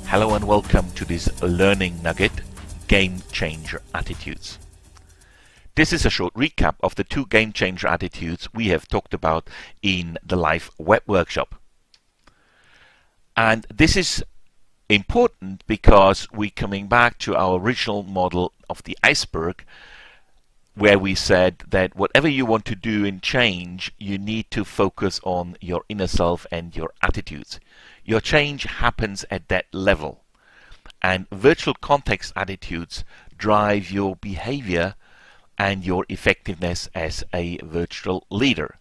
Hello and welcome to this learning nugget, Game Changer Attitudes. This is a short recap of the two game changer attitudes we have talked about in the live web workshop. And this is important because we're coming back to our original model of the iceberg, where we said that whatever you want to do in change, you need to focus on your inner self and your attitudes. Your change happens at that level. And virtual context attitudes drive your behavior and your effectiveness as a virtual leader.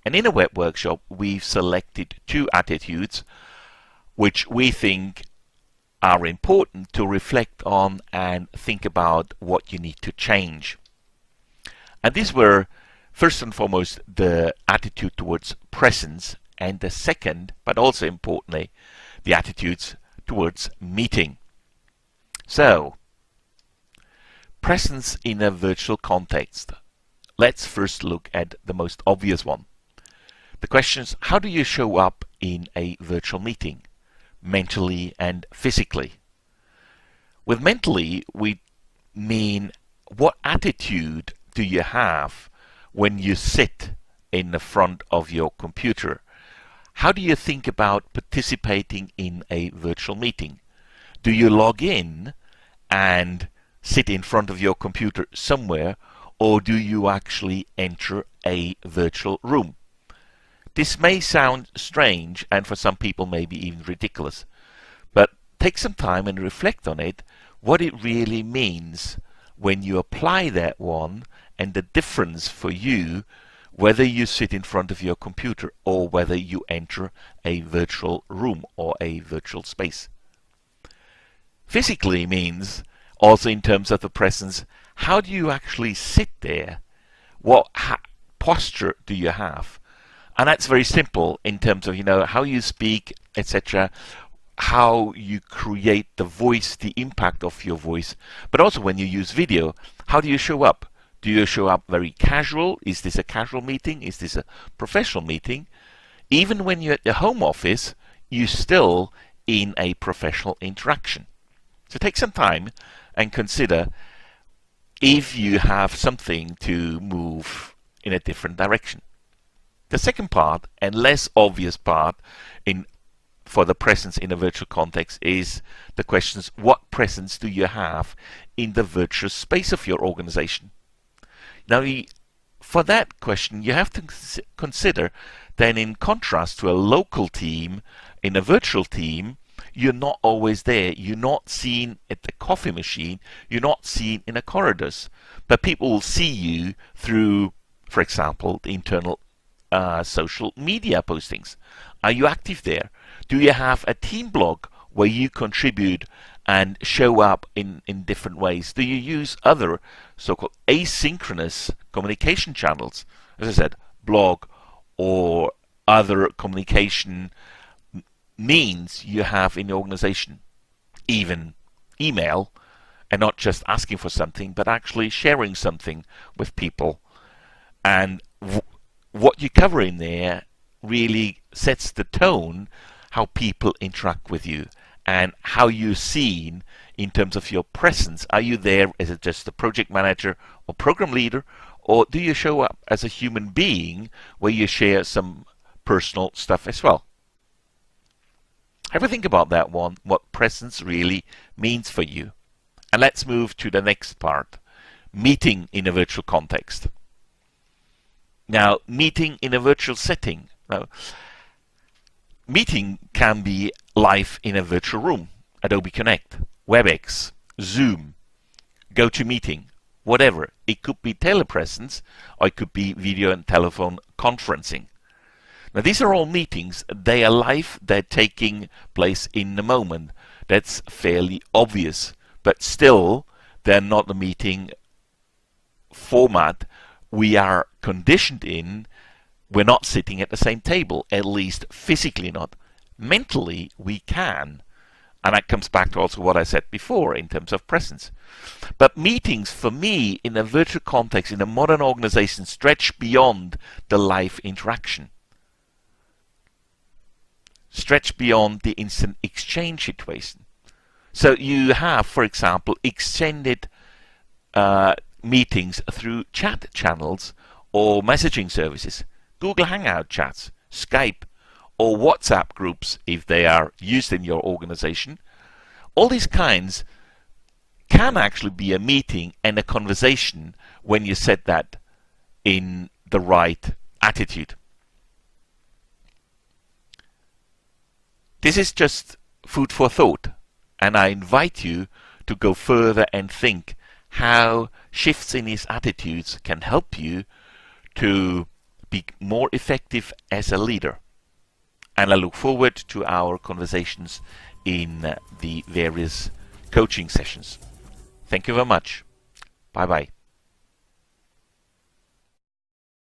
And in a web workshop, we've selected two attitudes which we think are important to reflect on and think about what you need to change. And these were, first and foremost, the attitude towards presence, and the second, but also importantly, the attitudes towards meeting. So, presence in a virtual context. Let's first look at the most obvious one. The question is, how do you show up in a virtual meeting, mentally and physically? With mentally, we mean what attitude do you have when you sit in the front of your computer? How do you think about participating in a virtual meeting? Do you log in and sit in front of your computer somewhere, or do you actually enter a virtual room? This may sound strange, and for some people maybe even ridiculous, but take some time and reflect on it, what it really means when you apply that one, and the difference for you whether you sit in front of your computer or whether you enter a virtual room or a virtual space. Physically means, also in terms of the presence, how do you actually sit there? What posture do you have? And that's very simple in terms of, how you speak, etc., how you create the voice, the impact of your voice, but also when you use video, how do you show up? Do you show up very casual? Is this a casual meeting? Is this a professional meeting? Even when you're at the home office, you're still in a professional interaction. So take some time and consider if you have something to move in a different direction. The second part, and less obvious part for the presence in a virtual context, is the questions, what presence do you have in the virtual space of your organization? Now, for that question, you have to consider that in contrast to a local team, in a virtual team, you're not always there. You're not seen at the coffee machine. You're not seen in the corridors. But people will see you through, for example, the internal social media postings. Are you active there? Do you have a team blog where you contribute and show up in different ways? Do you use other so-called asynchronous communication channels? As I said, blog or other communication means you have in the organization. Even email, and not just asking for something, but actually sharing something with people. And what you cover in there really sets the tone how people interact with you and how you're seen in terms of your presence. Are you there as just a project manager or program leader, or do you show up as a human being where you share some personal stuff as well? Have a think about that one, what presence really means for you. And let's move to the next part, meeting in a virtual context. Now, meeting in a virtual setting. Now, meeting can be live in a virtual room, Adobe Connect, WebEx, Zoom, GoToMeeting, whatever. It could be telepresence, or it could be video and telephone conferencing. Now, these are all meetings. They are live. They're taking place in the moment. That's fairly obvious. But still, they're not the meeting format we are conditioned in. We're not sitting at the same table, at least physically not. Mentally, we can. And that comes back to also what I said before in terms of presence. But meetings, for me, in a virtual context, in a modern organization, stretch beyond the live interaction. Stretch beyond the instant exchange situation. So you have, for example, extended meetings through chat channels or messaging services, Google Hangout chats, Skype, or WhatsApp groups if they are used in your organization. All these kinds can actually be a meeting and a conversation when you set that in the right attitude. This is just food for thought, and I invite you to go further and think how shifts in these attitudes can help you to be more effective as a leader. And I look forward to our conversations in the various coaching sessions. Thank you very much. Bye bye.